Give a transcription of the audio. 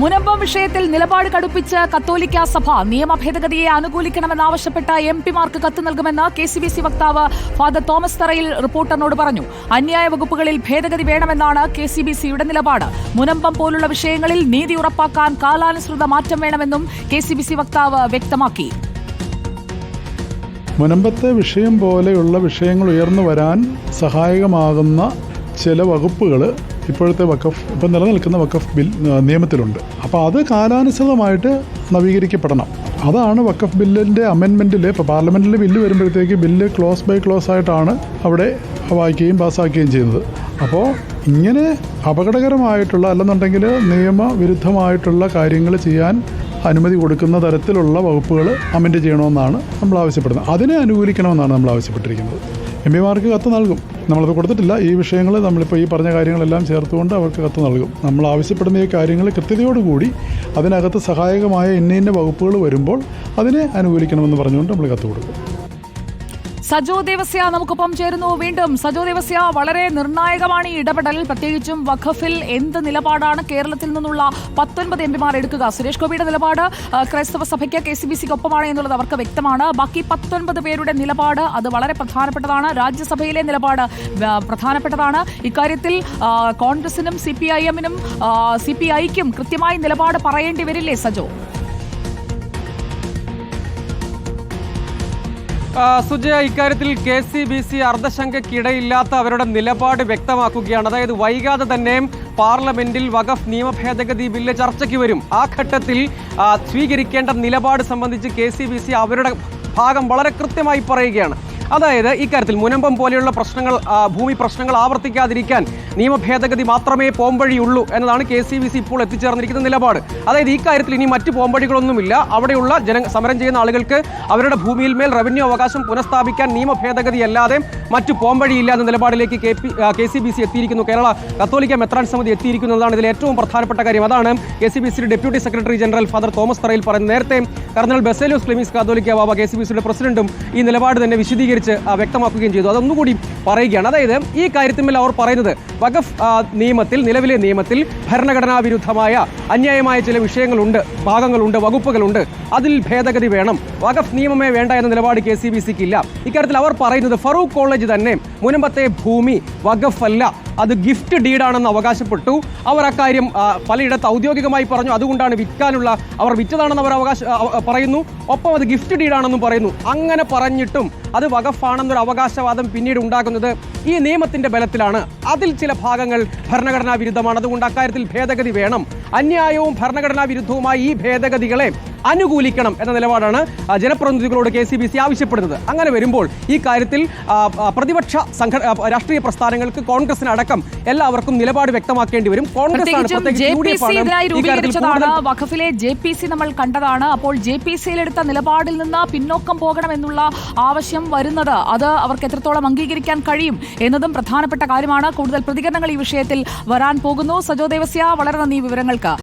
മുനമ്പം വിഷയത്തിൽ നിലപാട് കടുപ്പിച്ച് കത്തോലിക്ക സഭ നിയമ ഭേദഗതിയെ അനുകൂലിക്കണമെന്നാവശ്യപ്പെട്ട എംപിമാർക്ക് കത്ത് നൽകുമെന്ന് KCBC വക്താവ് ഫാദർ തോമസ് തറയിൽ റിപ്പോർട്ടറിനോട് പറഞ്ഞു. അന്യായ വകുപ്പുകളിൽ ഭേദഗതി വേണമെന്നാണ് KCBCയുടെ നിലപാട്. മുനമ്പം പോലുള്ള വിഷയങ്ങളിൽ നീതി ഉറപ്പാക്കാൻ കാലാനുസൃത മാറ്റം വേണമെന്നും KCBC വക്താവ് വ്യക്തമാക്കി. മുനമ്പത്തെ വിഷയം പോലെയുള്ള വിഷയങ്ങൾ ഉയർന്നു വരാൻ സഹായകമാകുന്ന ചില വകുപ്പുകൾ ഇപ്പോഴത്തെ ഇപ്പം നിലനിൽക്കുന്ന വഖഫ് ബിൽ നിയമത്തിലുണ്ട്. അപ്പോൾ അത് കാലാനുസൃതമായിട്ട് നവീകരിക്കപ്പെടണം. അതാണ് വഖഫ് ബില്ലിൻ്റെ അമെൻമെൻറ്റിൽ ഇപ്പോൾ പാർലമെൻറ്റിൽ ബില്ല് വരുമ്പോഴത്തേക്ക് ബില്ല് ക്ലോസ് ബൈ ക്ലോസ് ആയിട്ടാണ് അവിടെ വായിക്കുകയും പാസ്സാക്കുകയും ചെയ്യുന്നത്. അപ്പോൾ ഇങ്ങനെ അപകടകരമായിട്ടുള്ള അല്ലെന്നുണ്ടെങ്കിൽ നിയമവിരുദ്ധമായിട്ടുള്ള കാര്യങ്ങൾ ചെയ്യാൻ അനുമതി കൊടുക്കുന്ന തരത്തിലുള്ള വകുപ്പുകൾ അമെൻഡ് ചെയ്യണമെന്നാണ് നമ്മൾ ആവശ്യപ്പെടുന്നത്. അതിനെ അനുകൂലിക്കണമെന്നാണ് നമ്മൾ ആവശ്യപ്പെട്ടിരിക്കുന്നത്. എംപിമാർക്ക് കത്ത് നൽകും. നമ്മളത് കൊടുത്തിട്ടില്ല. ഈ വിഷയങ്ങൾ നമ്മളിപ്പോൾ ഈ പറഞ്ഞ കാര്യങ്ങളെല്ലാം ചേർത്തുകൊണ്ട് അവർക്ക് കത്ത് നൽകും. നമ്മൾ ആവശ്യപ്പെടുന്ന ഈ കാര്യങ്ങൾ കൃത്യതയോടുകൂടി അതിനകത്ത് സഹായകമായ ഇന്ന വകുപ്പുകൾ വരുമ്പോൾ അതിനെ അനുകൂലിക്കണമെന്ന് പറഞ്ഞുകൊണ്ട് നമ്മൾ കത്ത് കൊടുക്കും. സജോ ദേവസ്യ നമുക്കൊപ്പം ചേരുന്നു. വീണ്ടും സജോ ദേവസ്യ, വളരെ നിർണായകമാണ് ഈ ഇടപെടൽ. പ്രത്യേകിച്ചും വഖഫിൽ എന്ത് നിലപാടാണ് കേരളത്തിൽ നിന്നുള്ള 19 എംപിമാർ എടുക്കുക? സുരേഷ് ഗോപിയുടെ നിലപാട് ക്രൈസ്തവ സഭയ്ക്ക് KCBCക്ക് ഒപ്പമാണ് എന്നുള്ളത് അവർക്ക് വ്യക്തമാണ്. ബാക്കി 19 പേരുടെ നിലപാട് അത് വളരെ പ്രധാനപ്പെട്ടതാണ്. രാജ്യസഭയിലെ നിലപാട് പ്രധാനപ്പെട്ടതാണ്. ഇക്കാര്യത്തിൽ കോൺഗ്രസിനും CPIM-നും CPI-ക്കും കൃത്യമായി നിലപാട് പറയേണ്ടി വരില്ലേ സജോ? സുജയ, ഇക്കാര്യത്തിൽ KCBC അർദ്ധശങ്കയ്ക്കിടയില്ലാത്ത അവരുടെ നിലപാട് വ്യക്തമാക്കുകയാണ്. അതായത് വൈകാതെ തന്നെ പാർലമെന്റിൽ വഖഫ് നിയമ ഭേദഗതി ബില്ല് ചർച്ചയ്ക്ക് വരും. ആ ഘട്ടത്തിൽ സ്വീകരിക്കേണ്ട നിലപാട് സംബന്ധിച്ച് KCBC അവരുടെ ഭാഗം വളരെ കൃത്യമായി പറയുകയാണ്. അതായത് ഇക്കാര്യത്തിൽ മുനമ്പം പോലെയുള്ള പ്രശ്നങ്ങൾ, ഭൂമി പ്രശ്നങ്ങൾ ആവർത്തിക്കാതിരിക്കാൻ നിയമ ഭേദഗതി മാത്രമേ പോംവഴിയുള്ളൂ എന്നതാണ് KCBC ഇപ്പോൾ എത്തിച്ചേർന്നിരിക്കുന്ന നിലപാട്. അതായത് ഈ കാര്യത്തിൽ ഇനി മറ്റ് പോംവഴികളൊന്നുമില്ല. അവിടെയുള്ള സമരം ചെയ്യുന്ന ആളുകൾക്ക് അവരുടെ ഭൂമിയിൽ മേൽ റവന്യൂ അവകാശം പുനഃസ്ഥാപിക്കാൻ നിയമ ഭേദഗതി അല്ലാതെ മറ്റു പോംവഴിയില്ല എന്ന നിലപാടിലേക്ക് KCBC എത്തിയിരിക്കുന്നു. കേരള കത്തോലിക്ക മെത്രാൻ സമിതി എത്തിയിരിക്കുന്നതാണ് ഇതിൽ ഏറ്റവും പ്രധാനപ്പെട്ട കാര്യം. അതാണ് KCBCയുടെ deputy secretary general father Thomas Tharayil പറയുന്നത്. നേരത്തെ കർദിനാൾ ബസേലിയോസ് ക്ലെമീസ് കാതോലിക്ക ബാബ KCBCയുടെ പ്രസിഡന്റും ഈ നിലപാട് തന്നെ വിശദീകരിച്ച് വ്യക്തമാക്കുകയും ചെയ്തു. അതൊന്നുകൂടി പറയുകയാണ്. അതായത് ഈ കാര്യത്തിന്മേൽ അവർ പറയുന്നത് വഖഫ് നിയമത്തിൽ, നിലവിലെ നിയമത്തിൽ ഭരണഘടനാ വിരുദ്ധമായ അന്യായമായ ചില വിഷയങ്ങളുണ്ട്, ഭാഗങ്ങളുണ്ട്, വകുപ്പുകളുണ്ട്. അതിൽ ഭേദഗതി വേണം. വഖഫ് നിയമമേ വേണ്ട എന്ന നിലപാട് KCBCക്ക് ഇല്ല. ഇക്കാര്യത്തിൽ അവർ പറയുന്നത് ഫറൂഖ് കോളേജ് തന്നെ മുനമ്പത്തെ ഭൂമി വഖഫ് അല്ല, അത് ഗിഫ്റ്റ് ഡീഡാണെന്ന് അവകാശപ്പെട്ടു. അവർ അക്കാര്യം പലയിടത്ത് ഔദ്യോഗികമായി പറഞ്ഞു. അതുകൊണ്ടാണ് വിൽക്കാനുള്ള, അവർ വിറ്റതാണെന്ന് അവർ പറയുന്നു. ഒപ്പം അത് ഗിഫ്റ്റ് ഡീഡാണെന്നും പറയുന്നു. അങ്ങനെ പറഞ്ഞിട്ടും അത് വഖഫാണെന്നൊരു അവകാശവാദം പിന്നീട് ഉണ്ടാകുന്നത് ഈ നിയമത്തിന്റെ ബലത്തിലാണ്. അതിൽ ചില ഭാഗങ്ങൾ ഭരണഘടനാ വിരുദ്ധമാണ്. അതുകൊണ്ട് അക്കാര്യത്തിൽ ഭേദഗതി വേണം. അന്യായവും ഭരണഘടനാ വിരുദ്ധവുമായി ഈ ഭേദഗതികളെ അനുകൂലിക്കണം എന്ന നിലപാടാണ് ജനപ്രതിനിധികളോട് KCBC ആവശ്യപ്പെടുന്നത്. അങ്ങനെ വരുമ്പോൾ ഈ കാര്യത്തിൽ പ്രതിപക്ഷ രാഷ്ട്രീയ പ്രസ്ഥാനങ്ങൾക്ക്, കോൺഗ്രസിന് അടക്കം എല്ലാവർക്കും നിലപാട് വ്യക്തമാക്കേണ്ടി വരും. വഖഫിലെ JPC നമ്മൾ കണ്ടതാണ്. അപ്പോൾ JPCയിൽ എടുത്ത നിലപാടിൽ നിന്ന് പിന്നോക്കം പോകണം എന്നുള്ള ആവശ്യം വരുന്നത് അത് അവർക്ക് എത്രത്തോളം അംഗീകരിക്കാൻ കഴിയും എന്നതും പ്രധാനപ്പെട്ട കാര്യമാണ്. കൂടുതൽ പ്രതികരണങ്ങൾ ഈ വിഷയത്തിൽ വരാൻ പോകുന്നു. സജോ ദേവസ്യ, വളരെ നന്ദി വിവരങ്ങൾക്ക്.